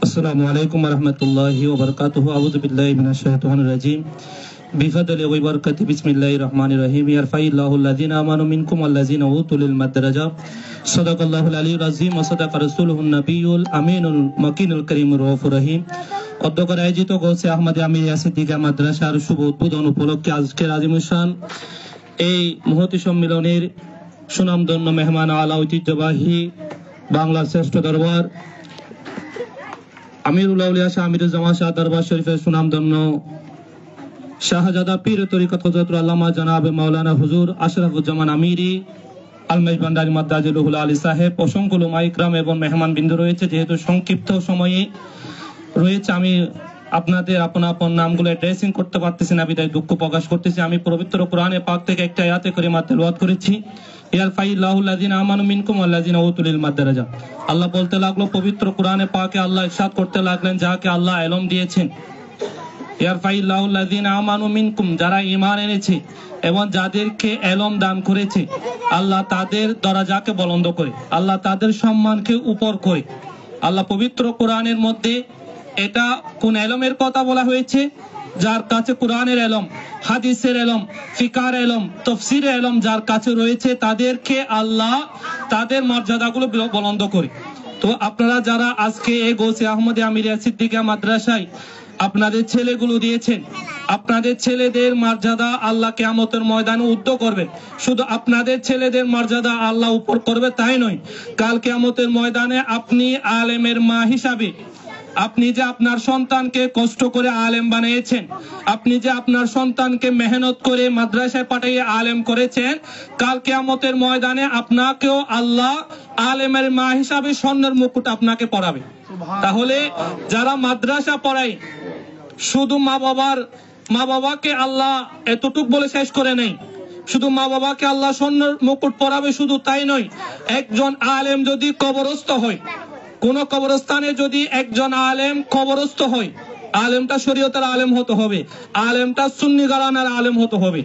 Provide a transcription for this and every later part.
السلام عليكم ورحمة الله وبركاته. أعوذ بالله من الشيطان الرجيم. بفضل وبركاته بسم الله الرحمن الرحيم. يرفع الله الذين آمنوا منكم والذين أوتوا العلم درجات. صدق الله العلي العظيم وصدق رسوله النبي الأمين المكين الكريم الرؤوف الرحيم. অধ্যক্ষের আয়োজিত গৌসে আহমদ আমিরিয়া সিদ্দিকা মাদ্রাসার শুভ উদ্বোধন উপলক্ষে আজকের আজিমুশান এই মহতী সম্মেলনের সুনামধন্য মেহমান আলা ঐতিহ্যবাহী বাংলার শ্রেষ্ঠ দরবার আমিরুল আউলিয়া শাহ আমিরুজ্জামান শাহ দরবার শরীফের সুনামধন্য শাহজাদা পীর তরিকত হযরত আল্লামা জনাব মাওলানা হুজুর আশরাফুজ্জামান আমিরি আলমেশ ভান্ডারী মাদ্দাজিলুল আলী সাহেব, অসংখ্য উলামা ইকরাম এবং মেহমান বিন্দু রয়েছে। যেহেতু সংক্ষিপ্ত সময়ে রয়েছে, আমি আপনাদের আপন আপন নামগুলো ড্রেসিং করতে পারতেছি না, বিদায় দুঃখ প্রকাশ করতেছি। আমি পবিত্র কোরআনে পাক থেকে একটা আয়াতে কারিমা তেলাওয়াত করেছি, ইয়ারফাইল্লাহুল্লাযিনা আমানু মিনকুম ওয়াল্লাযিনা উতুল ইলমা দারাজা। আল্লাহ বলতে লাগলো পবিত্র কোরআনে পাকে, আল্লাহ ইরশাদ করতে লাগলেন যাকে আল্লাহ ইলম দিয়েছেন, ইয়ারফাইল্লাহুল্লাযিনা আমানু মিনকুম, যারা ঈমান এনেছে এবং যাদেরকে ইলম দান করেছে, আল্লাহ তাদের দরজাকে বুলন্দ করে, আল্লাহ তাদের সম্মানকে উপর করে। আল্লাহ পবিত্র কোরআনের মধ্যে এটা কোন ইলমের কথা বলা হয়েছে? যার কাছে কোরআনের ইলম, হাদিসের ইলম, ফিকার ইলম, তাফসীরের ইলম যার কাছে রয়েছে, তাদেরকে আল্লাহ তাদের মর্যাদাগুলো বুলন্দ করে। তো আপনারা যারা আজকে এই গৌসে আহমদ আমিরিয়া সিদ্দিকা মাদ্রাসায় আপনাদের ছেলেগুলো দিয়েছেন, আপনাদের ছেলেদের মর্যাদা আল্লাহ কিয়ামতের ময়দানে উদ্ধার করবে। শুধু আপনাদের ছেলেদের মর্যাদা আল্লাহ উপর করবে তাই নয়, কাল কিয়ামতের ময়দানে আপনি আলেমের মা হিসাবে, আপনি যে আপনার সন্তানকে কষ্ট করে আলেম বানিয়েছেন, আপনি যে আপনার সন্তানকে মেহনত করে মাদ্রাসায় পাঠিয়ে আলেম করেছেন, কাল কিয়ামতের ময়দানে আপনাকেও আল্লাহ আলেমের মা হিসাবে স্বর্ণের মুকুট আপনাকে পরাবে। তাহলে যারা মাদ্রাসা পড়ায়, শুধু মা বাবাকে আল্লাহ এতটুক বলে শেষ করে নেই, শুধু মা বাবাকে আল্লাহ স্বর্ণের মুকুট পরাবে শুধু তাই নয়, একজন আলেম যদি কবরস্থ হয়, কোন কবরস্থানে যদি একজন আলেম কবরস্থ হয়, আলেমটা শরীয়তের আলেম হতে হবে, আলেমটা সুন্নি ঘরানার আলেম হতে হবে।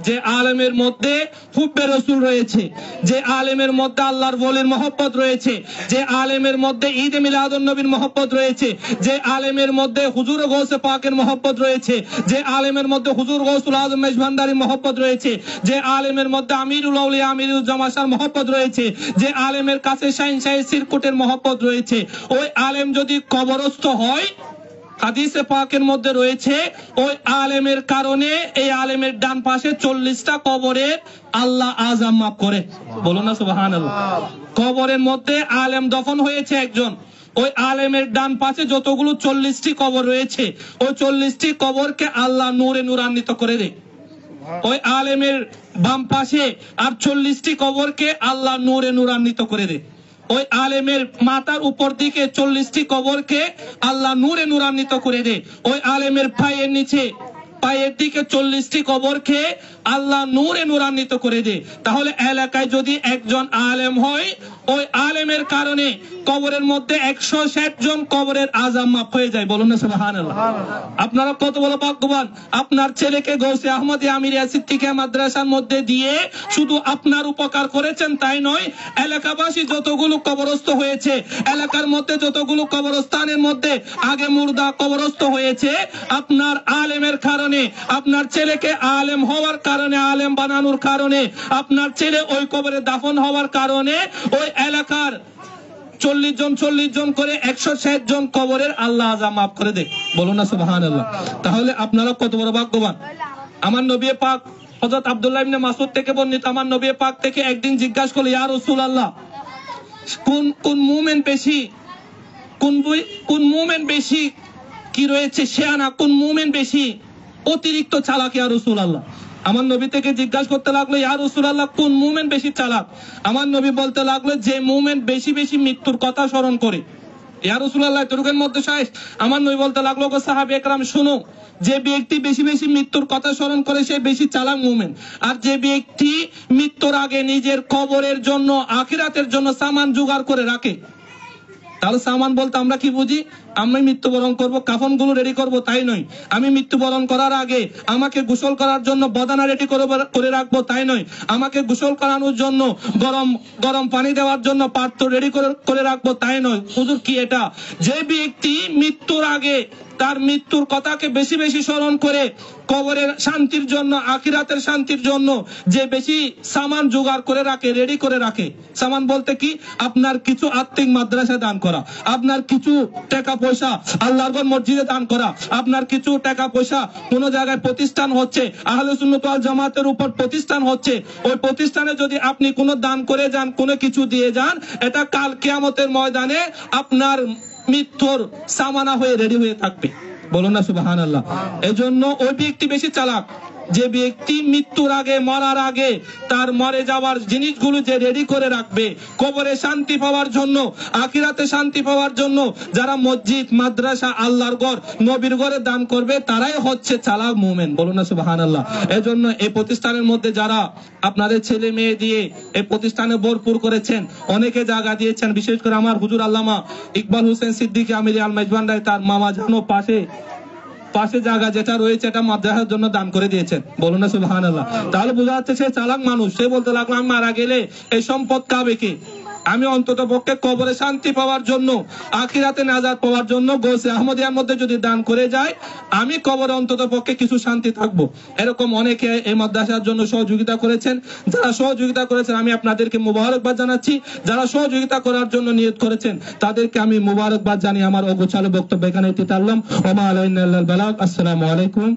যে আলেমের মধ্যে হুব্বে রাসূল রয়েছে, যে আলেমের মধ্যে আল্লাহর ওলির মহব্বত রয়েছে, যে আলেমের মধ্যে ঈদ মিলাদুন নবীর মহব্বত রয়েছে, যে আলেমের মধ্যে হুজুর গৌসে পাকের মহব্বত রয়েছে, যে আলেমের মধ্যে হুজুর গৌসুল আজম মেশ ভান্ডারীর মহব্বত রয়েছে, যে আলেমের মধ্যে আমিরুল আউলিয়া আমিরুজ্জামান শাহর মহব্বত রয়েছে, যে আলেমের কাছে শাহিন শাহী সিরকুটের মহব্বত রয়েছে, ওই আলেম যদি কবরস্থ হয়, হাদিসে পাকের মধ্যে রয়েছে ওই আলেমের কারণে এই আলেমের ডান পাশে 40টা কবরের আল্লাহ আযাব মাফ করে। বলুন না সুবহানাল্লাহ। কবরের মধ্যে আলেম দফন হয়েছে একজন, ওই আলেমের ডান পাশে যতগুলো 40টি কবর রয়েছে, ওই 40টি কবরকে আল্লাহ নূরে নূরান্বিত করে দেয়। ওই আলেমের বাম পাশে আর 40টি কবরকে আল্লাহ নূরে নূরান্বিত করে দেয়। ওই আলেমের মাথার উপর দিকে 40টি কবরকে আল্লাহ নূরে নূরান্বিত করে দেয়। ওই আলেমের পায়ের নিচে পায়ের দিকে 40টি কবরকে আল্লাহ নূরে নূরান্বিত করে দেয়। তাহলে এলাকায় যদি একজন আলেম হয়, ওই আলেমের কারণে কবরের মধ্যে 160 জন কবরের আযাব মাফ হয়ে যায়। বলুন না সুবহানাল্লাহ। আপনারা কত বড় ভাগ্যবান, আপনার ছেলেকে গৌসে আহমদ আমিরিয়া সিদ্দিকা মাদ্রাসার মধ্যে দিয়ে শুধু আপনার উপকার করেছেন তাই নয়, এলাকাবাসী যতগুলো কবরস্থ হয়েছে, এলাকার মধ্যে যতগুলো কবরস্থানের মধ্যে আগে মুর্দা কবরস্থ হয়েছে, আপনার আলেমের কারণে, আপনার ছেলেকে আলেম হওয়ার কারণে, আলেম বানানোর কারণে, আপনার ছেলে ওই কবরে দাফন হওয়ার কারণে ওই এলাকার 40 জন করে 160 জন কবরের আল্লাহ আযাব মাফ করে দেয়। বলুন না সুবহানাল্লাহ। তাহলে আপনারা কত বড় ভাগ্যবান। আমার নবী পাক হযরত আব্দুল্লাহ ইবনে মাসউদ থেকে বর্ণিত, আমার নবী পাক থেকে একদিন জিজ্ঞাসা করল, ইয়া রাসূলুল্লাহ, কোন মুমিন বেশি, কোন মুমিন বেশি কি রয়েছে শিয়ানা, কোন মুমিন বেশি অতিরিক্ত চালাক ইয়া রাসূলুল্লাহ। আমার নবী থেকে জিজ্ঞাসা করতে লাগলো, ইয়া রাসূলুল্লাহ কোন মুমিন বেশি চালাক? আমার নবী বলতে লাগলো, যে মুমিন বেশি বেশি মৃত্যুর কথা স্মরণ করে। ইয়া রাসূলুল্লাহ এতটুকুর মধ্যে শেষ? আমার নবী বলতে লাগলো, গো সাহাবী একরাম শুনো, যে ব্যক্তি বেশি বেশি মৃত্যুর কথা স্মরণ করে সে বেশি চালাক মুমিন, আর যে ব্যক্তি মৃত্যুর আগে নিজের কবরের জন্য, আখিরাতের জন্য সামান জোগাড় করে রাখে। তাহলে সামান বলতে আমরা কি বুঝি? আমি মৃত্যুবরণ করব, কাফনগুলো রেডি করব তাই নয়। আমি মৃত্যুবরণ করার আগে আমাকে গোসল করার জন্য বদানা রেডি করে রাখবো তাই নয়। আমাকে গোসল করানোর জন্য গরম গরম পানি দেওয়ার জন্য পাত্র রেডি করে রাখবো তাই নয়। হুজুর কি এটা? যে ব্যক্তি মৃত্যুর আগে তার মৃত্যুর কথাকে বেশি বেশি স্মরণ করে কবরের শান্তির জন্য, আখিরাতের শান্তির জন্য যে বেশি সামান জোগাড় করে রাখে, রেডি করে রাখে। সামান বলতে কি? আপনার কিছু আত্মিক মাদ্রাসা দান করা, আপনার কিছু টাকা পয়সা আল্লাহর ঘর মসজিদে দান করা, আপনার কিছু টাকা পয়সা কোন জায়গায় প্রতিষ্ঠান হচ্ছে, আহলে সুন্নাত ওয়াল জামাতের উপর প্রতিষ্ঠান হচ্ছে, ওই প্রতিষ্ঠানে যদি আপনি কোনো দান করে যান, কোনো কিছু দিয়ে যান, এটা কাল কিয়ামতের ময়দানে আপনার মৃত্যুর সামানা হয়ে রেডি হয়ে থাকবে। বলুন না সুবহানাল্লাহ। এজন্য ওই ব্যক্তি বেশি চালাক যে ব্যক্তি মৃত্যুর আগে, মরার আগে তার মরে যাওয়ার জিনিসগুলো যে রেডি করে রাখবে কবরে শান্তি পাওয়ার জন্য, আখিরাতে শান্তি পাওয়ার জন্য। যারা মসজিদ, মাদ্রাসা, আল্লাহর ঘর, নবীর ঘরে দান করবে তারাই হচ্ছে চালাক মুমিন। বলুন না সুবহানাল্লাহ। এজন্য এই প্রতিষ্ঠানের মধ্যে যারা আপনাদের ছেলে মেয়ে দিয়ে এই প্রতিষ্ঠানে ভরপুর করেছেন, অনেকে জায়গা দিয়েছেন, বিশেষ করে আমার হুজুর আল্লামা ইকবাল হোসেন সিদ্দিকী আমিরি আল মেজবান রায় তার মামা জানো পাশে জায়গা যেটা রয়েছে এটা মাদ্রাসার জন্য দান করে দিয়েছেন। বলুন না সুবহানাল্লাহ। তাহলে বোঝা যাচ্ছে সে চালাক মানুষ। সে বলতে লাগলো আমি মারা গেলে এই সম্পদ কাবে কে? আমি অন্তত পক্ষে কবরে শান্তি পাওয়ার জন্য, আখিরাতে নাজাত পাওয়ার জন্য গৌসে আহমদিয়ার মধ্যে যদি দান করে যায়, আমি কবরে অন্তত পক্ষে কিছু শান্তি থাকবো। এরকম অনেকে এই মাদ্রাসার জন্য সহযোগিতা করেছেন। যারা সহযোগিতা করেছেন আমি আপনাদেরকে মুবারকবাদ জানাচ্ছি। যারা সহযোগিতা করার জন্য নিয়ত করেছেন তাদেরকে আমি মুবারকবাদ জানিয়ে আমার অগোছালো বক্তব্য এখানে ইতি টানলাম। ওয়া মা আলাইনা ইল্লাল বালাগ। আসসালামু আলাইকুম।